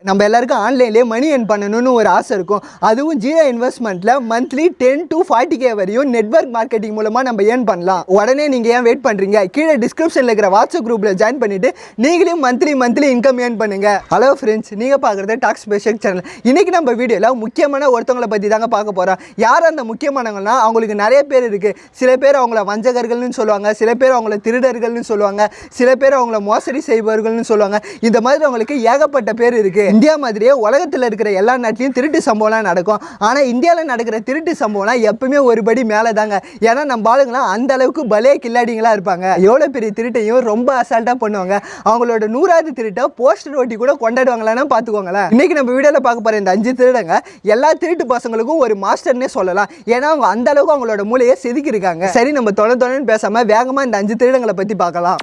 நம்ம எல்லாருக்கும் ஆன்லைன்லேயே மணி ஏர்ன் பண்ணணும்னு ஒரு ஆசை இருக்கும். அதுவும் ஜீரோ இன்வெஸ்ட்மெண்ட்டில் மந்த்லி 10 to 40K வரையும் நெட்வொர்க் மார்க்கெட்டிங் மூலமாக நம்ம ஏர்ன் பண்ணலாம். உடனே நீங்கள் ஏன் வெயிட் பண்ணுறீங்க? கீழே டிஸ்கிரிப்ஷனில் இருக்கிற வாட்ஸ்அப் குரூப்பில் ஜாயின் பண்ணிவிட்டு நீங்களும் மந்த்லி இன்கம் ஏர்ன் பண்ணுங்கள். ஹலோ ஃப்ரெண்ட்ஸ், நீங்கள் பார்க்குறது டாக்ஸ் பேஷக் சேனல். இன்றைக்கி நம்ம வீடியோவில் முக்கியமான ஒருத்தவங்களை பற்றி தாங்க பார்க்க போகிறோம். யார் அந்த முக்கியமானவங்கன்னா, அவங்களுக்கு நிறைய பேர் இருக்குது. சில பேர் அவங்கள வஞ்சகர்கள்னு சொல்லுவாங்க, சில பேர் அவங்கள திருடர்கள்னு சொல்லுவாங்க, சில பேர் அவங்கள மோசடி செய்பவர்கள்னு சொல்லுவாங்க. இந்த மாதிரி அவங்களுக்கு ஏகப்பட்ட பேர் இருக்குது. இந்தியா மாதிரியே உலகத்தில் இருக்கிற எல்லா நாட்டிலையும் திருட்டு சம்பவம்லாம் நடக்கும். ஆனால் இந்தியாவில் நடக்கிற திருட்டு சம்பவம்லாம் எப்பவுமே ஒருபடி மேலே தாங்க. ஏன்னா நம்ம ஆளுங்களாம் அந்த அளவுக்கு பலே கில்லாடிங்களாக இருப்பாங்க. எவ்வளோ பெரிய திருட்டையும் ரொம்ப அசால்ட்டாக பண்ணுவாங்க. அவங்களோட 100வது திருட்டை போஸ்டர் ஓட்டி கூட கொண்டாடுவாங்களான்னு பார்த்துக்கோங்களேன். இன்னைக்கு நம்ம வீடியோவில் பார்க்க போகிற இந்த 5 திருடங்க எல்லா திருட்டு பசங்களுக்கும் ஒரு மாஸ்டர்னே சொல்லலாம். ஏன்னா அவங்க அந்த அளவுக்கு அவங்களோட மூளையை செதுக்கியிருக்காங்க. சரி, நம்ம தொடர்ந்து பேசாமல் வேகமாக இந்த 5 திருடங்களை பற்றி பார்க்கலாம்.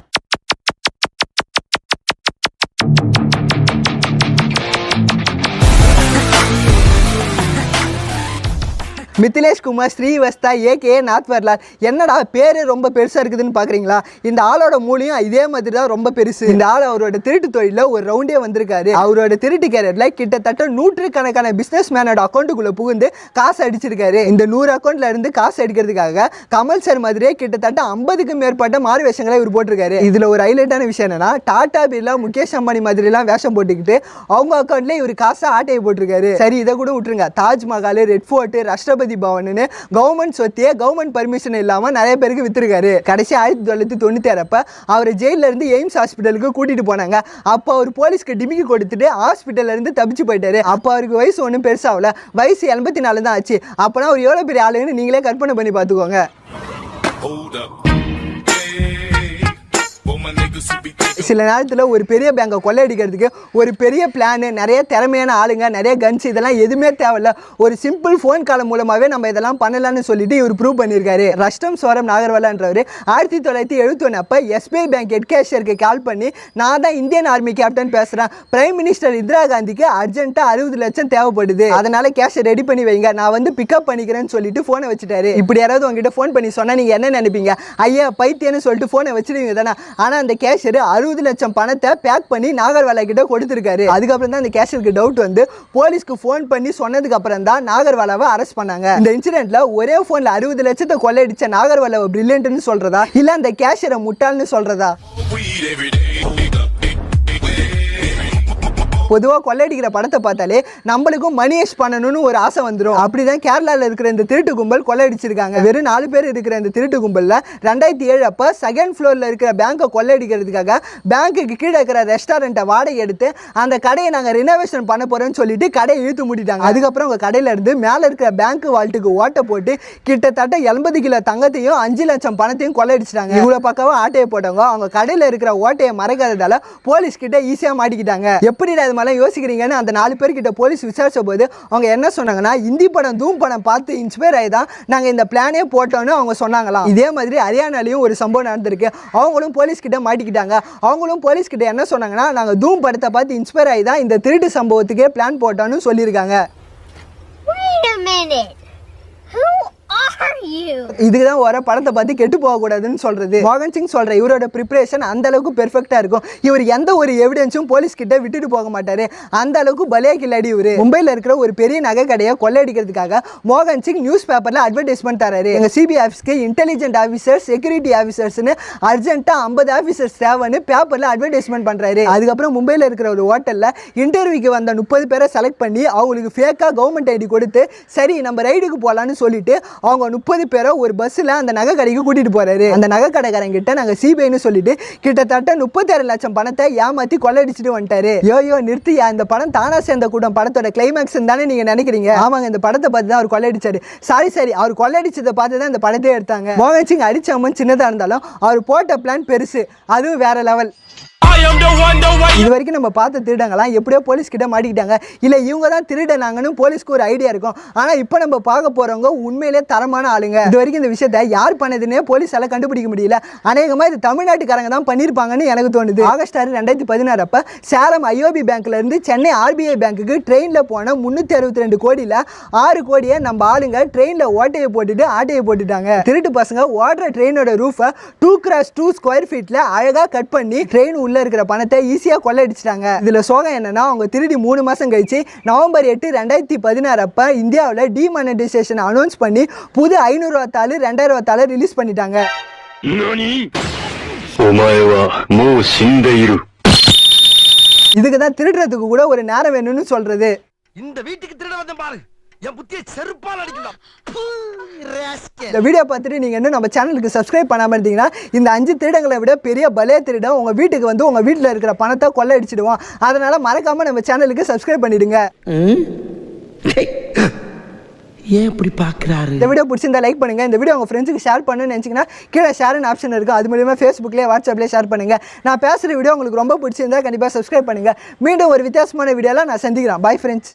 மித்திலேஷ் குமார் ஸ்ரீவஸ்தா ஏகே நாத்வர்லால். என்னடா பேர் ரொம்ப பெருசாக இருக்குதுன்னு பார்க்குறீங்களா? இந்த ஆளோட மூலியம் இதே மாதிரி தான் ரொம்ப பெருசு. இந்த ஆள் அவரோட திருட்டு தொழிலில் ஒரு ரவுண்டே வந்திருக்காரு. அவரோட திருட்டு கேரியரில் கிட்டத்தட்ட 100கணக்கான பிஸ்னஸ் மேனோட அக்கௌண்ட்டுக்குள்ளே புகுந்து காசு அடிச்சிருக்காரு. இந்த 100 அக்கௌண்ட்ல இருந்து காசு அடிக்கிறதுக்காக கமல் சார் மாதிரியே கிட்டத்தட்ட 50க்கும் மேற்பட்ட மாறு வேஷங்களை இவர் போட்டிருக்காரு. இதில் ஒரு ஹைலைட்டான விஷயம் என்னன்னா, டாடா பிர்லா, முகேஷ் அம்பானி மாதிரிலாம் வேஷம் போட்டுக்கிட்டு அவங்க அக்கௌண்ட்லேயே இவர் காசை ஆட்டையை போட்டிருக்காரு. சரி, இதை கூட விட்டுருங்க. தாஜ்மஹால், ரெட் ஃபோர்ட், ராஷ்டிரபதி பவன் கவர்மெண்ட் சொத்தியே கவர்மெண்ட் பர்மிஷன் இல்லாம நிறைய பேருக்கு வித்திருக்காரு. கடைசி 1996 அப்ப அவரை ஜெயில இருந்து எய்ம்ஸ் ஹாஸ்பிட்டலுக்கு கூட்டிட்டு போனாங்க. அப்ப அவர் போலீஸ்க்கு டிமிக்கி கொடுத்துட்டு ஹாஸ்பிட்டல்ல இருந்து தப்பிச்சு போயிட்டாரு. அப்ப அவருக்கு வயசு ஒன்றும் பெருசாகல, வயசு 84 தான் ஆச்சு. அப்பனா அவர் எவ்வளவு பெரிய ஆளுன்னு நீங்களே கற்பனை பண்ணி பார்த்துக்கோங்க. சில நேரத்தில் ஒரு பெரிய பேங்கை கொள்ளையடிக்கிறதுக்கு ஒரு பெரிய பிளான், நிறைய திறமையான ஆளுங்க, நிறைய கன்ஸ், இதெல்லாம் எதுவுமே தேவையில்ல. ஒரு சிம்பிள் ஃபோன் கால் மூலமாகவே நம்ம இதெல்லாம் பண்ணலான்னு சொல்லிட்டு இவர் ப்ரூவ் பண்ணியிருக்காரு. ரஷ்டம் சோரம் நாகர்வாலான்றவர் 1971 அப்போ எஸ்பிஐ பேங்க் ஹெட் கேஷியருக்கு கால் பண்ணி, நான் தான் இந்தியன் ஆர்மி கேப்டன் பேசுகிறேன், பிரைம் மினிஸ்டர் இந்திரா காந்திக்கு அர்ஜென்ட்டாக 60 லட்சம் தேவைப்படுது, அதனால கேஷை ரெடி பண்ணி வைங்க, நான் வந்து பிக்கப் பண்ணிக்கிறேன்னு சொல்லிட்டு ஃபோனை வச்சுட்டாரு. இப்படி யாராவது உங்ககிட்ட ஃபோன் பண்ணி சொன்னால் நீங்கள் என்ன நினைப்பீங்க? ஐயா பைத்தியன்னு சொல்லிட்டு ஃபோனை வச்சுருவீங்க தானே. ஆனால் அந்த கேஷியர் 60 லட்சம் பணத்தை பேக் பண்ணி நாகர்வாலா கிட்ட கொடுத்துருக்காரு. அதுக்கப்புறம் தான் அந்த கேஷியருக்கு டவுட் வந்து போலீஸ்க்கு ஃபோன் பண்ணி சொன்னதுக்கு அப்புறம் தான் நாகர்வாலாவை அரெஸ்ட் பண்ணாங்க. இந்த இன்சிடென்ட்ல ஒரே போன்ல 60 லட்சத்தை கொள்ளையடிச்ச நாகர்வாலாவை பிரில்லியன்ட்னு சொல்றதா, இல்ல அந்த கேஷியரை முட்டாள்னு சொல்றதா? பொதுவாக கொள்ளையடிக்கிற படத்தை பார்த்தாலே நம்மளுக்கும் மணி ஏர்ன் பண்ணணும்னு ஒரு ஆசை வந்துடும். அப்படிதான் கேரளாவில் இருக்கிற இந்த திருட்டு கும்பல் கொள்ளையடிச்சிருக்காங்க. வெறும் 4 பேர் இருக்கிற இந்த திருட்டு கும்பலில் 2007 அப்போ செகண்ட் ஃப்ளோரில் இருக்கிற பேங்கை கொள்ளையடிக்கிறதுக்காக பேங்க்குக்கு கீழே இருக்கிற ரெஸ்டாரண்ட்டை வாடகை எடுத்து அந்த கடையை நாங்கள் ரினோவேஷன் பண்ண போகிறோம்னு சொல்லிட்டு கடையை இழுத்து மூடிட்டாங்க. அதுக்கப்புறம் அவங்க கடையில் இருந்து மேலே இருக்கிற பேங்க் வால்ட்டுக்கு ஓட்டை போட்டு கிட்டத்தட்ட 80 கிலோ தங்கத்தையும் 5 லட்சம் பணத்தையும் கொள்ளையடிச்சிட்டாங்க. இவ்வளோ பக்கமாக ஆட்டையை போட்டவங்க அவங்க கடையில் இருக்கிற ஓட்டையை மறைக்காததால போலீஸ் கிட்ட ஈஸியாக மாட்டிக்கிட்டாங்க. எப்படி யோசிக்கிறீங்கன்னு அந்த 4 பேர்கிட்ட போலீஸ் விசாரிச்ச போது அவங்க என்ன சொன்னாங்கன்னா, இந்தி படம் தூம் படம் பார்த்து இன்ஸ்பயர் ஆகி தான் நாங்கள் இந்த பிளானே போட்டோன்னு அவங்க சொன்னாங்களாம். இதே மாதிரி ஹரியானாலையும் ஒரு சம்பவம் நடந்திருக்கு. அவங்களும் போலீஸ் கிட்ட மாட்டிக்கிட்டாங்க. அவங்களும் போலீஸ் கிட்ட என்ன சொன்னாங்கன்னா, நாங்கள் தூம் படத்தை பார்த்து இன்ஸ்பயர் ஆகி தான் இந்த திருட்டு சம்பவத்துக்கே பிளான் போட்டோன்னு சொல்லியிருக்காங்க. இதுக்குதான் வர படத்தை பார்த்து கெட்டு போகக்கூடாதுன்னு சொல்றது. மோகன் சிங் சொல்ற இவரோட ப்ரிப்பரேஷன் அந்த அளவுக்கு பெர்ஃபெக்டா இருக்கும். இவர் எந்த ஒரு எவிடன்ஸும் போலீஸ் கிட்ட விட்டுட்டு போக மாட்டாரு. அந்த அளவுக்கு பலே கில்லாடி இவரு. மும்பையில் இருக்கிற ஒரு பெரிய நகை கடையை கொள்ளையடிக்கிறதுக்காக மோகன் சிங் நியூஸ் பேப்பர்ல அட்வர்டைஸ்மெண்ட் தராரு. எங்க சிபிஐ ஆஃபீஸ்க்கு இன்டெலிஜென்ட் ஆஃபீஸர்ஸ், செக்யூரிட்டி ஆஃபீஸர்ஸ்னு அர்ஜென்ட்டா 50 ஆஃபீஸர்ஸ் தேவைன்னு பேப்பர்ல அட்வர்டைஸ்மெண்ட் பண்றாரு. அதுக்கப்புறம் மும்பையில் இருக்கிற ஒரு ஹோட்டல்ல இன்டர்வியூக்கு வந்த 30 பேரை செலக்ட் பண்ணி அவங்களுக்கு ஃபேக்கா கவர்மெண்ட் ஐடி கொடுத்து, சரி நம்ம ரைடுக்கு போகலான்னு சொல்லிட்டு அவங்க 30 பேரை ஒரு பஸ்ஸில் அந்த நகை கடைக்கு கூட்டிட்டு போறாரு. அந்த நகை கடைக்காரங்கிட்ட நாங்கள் சிபிஐன்னு சொல்லிட்டு கிட்டத்தட்ட 36 லட்சம் பணத்தை ஏமாத்தி கொள்ளையடிச்சிட்டு வந்துட்டாரு. யோ நிறுத்தியா, இந்த படம் தானா சேர்ந்த கூட்டம் படத்தோட கிளைமேக்ஸ் தானே நீங்க நினைக்கிறீங்க? ஆமாங்க, இந்த படத்தை பார்த்து தான் அவர் கொள்ளையடிச்சாரு. சரி அவர் கொள்ளையடிச்சதை பார்த்து தான் இந்த படத்தையே எடுத்தாங்க. மோகன் சிங் அடிச்ச அம்மன் சின்னதா இருந்தாலும் அவர் போட்ட பிளான் பெருசு, அதுவும் வேற லெவல். இது வரைக்கும் நம்ம பார்த்த திருடங்களாம் எப்படியோ போலீஸ் கிட்ட மாட்டிக்கிட்டாங்க. இல்லை இவங்க தான் திருடனாங்கன்னு போலீஸ்க்கு ஒரு ஐடியா இருக்கும். ஆனால் இப்போ நம்ம பார்க்க போகிறவங்க உண்மையிலே தரமான கேவலமான ஆளுங்க. இது வரைக்கும் இந்த விஷயத்தை யார் பண்ணதுன்னே போலீஸால கண்டுபிடிக்க முடியல. அநேகமா இது தமிழ்நாட்டுக்காரங்க தான் பண்ணிருப்பாங்கன்னு எனக்கு தோணுது. ஆகஸ்ட் 6 2016 அப்ப சேலம் ஐஓபி பேங்க்ல இருந்து சென்னை RBI பேங்க்குக்கு ட்ரெயின்ல போன 362 கோடியில 6 கோடியை நம்ம ஆளுங்க ட்ரெயின்ல ஓட்டையை போட்டுட்டு ஆட்டையை போட்டுட்டாங்க. திருட்டு பசங்க ஓடுற ட்ரெயினோட ரூஃபை 2x2 ஸ்கொயர் ஃபீட்ல அழகா கட் பண்ணி ட்ரெயின் உள்ள இருக்கிற பணத்தை ஈஸியா கொள்ளையடிச்சிட்டாங்க. இதுல சோகம் என்னன்னா அவங்க திருடி 3 மாசம் கழிச்சு நவம்பர் 8 2016 அப்ப இந்தியாவில் டிமானிட்டைசேஷன் அனௌன்ஸ் பண்ணி புது 500 ரூபா தாள் 2000 ரூபா தாள் ரிலீஸ் பண்ணிட்டாங்க. இதுக்கு தான் திருடுறதுக்கு கூட ஒரு நேரம் வேணும்னு சொல்றது. இந்த வீட்டுக்கு திருட வந்த பாரு, என் புத்தியை செருப்பால் அடிக்கலாம். இந்த வீடியோ பார்த்துட்டு நீங்க இன்னும் நம்ம சேனலுக்கு சப்ஸ்கிரைப் பண்ணாம இருந்தீங்கன்னா இந்த 5 திருடங்களை விட பெரிய பலே திருடன் உங்க வீட்டுக்கு வந்து உங்க வீட்டில் இருக்கிற பணத்தை கொள்ளையடிச்சிடுவோம். அதனால மறக்காம நம்ம சேனலுக்கு சப்ஸ்கிரைப் பண்ணிடுங்க. ஏன் இப்படி பாக்குறாரு? இந்த வீடியோ பிடிச்சிருந்தா லைக் பண்ணுங்க. இந்த வீடியோ உங்க ஃப்ரெண்ட்ஸுக்கு ஷேர் பண்ணணும்னு நினைச்சீங்கன்னா கீழே ஷேர்னு ஆப்ஷன் இருக்கு. அது மூலமா ஃபேஸ்புக்லேயே வாட்ஸ்அப்லேயே ஷேர் பண்ணுங்க. நான் பேசுகிற வீடியோ உங்களுக்கு ரொம்ப பிடிச்சிருந்தா கண்டிப்பாக சப்ஸ்கிரைப் பண்ணுங்க. மீண்டும் ஒரு வித்தியாசமான வீடியோவில் நான் சந்திக்கிறேன். Bye friends.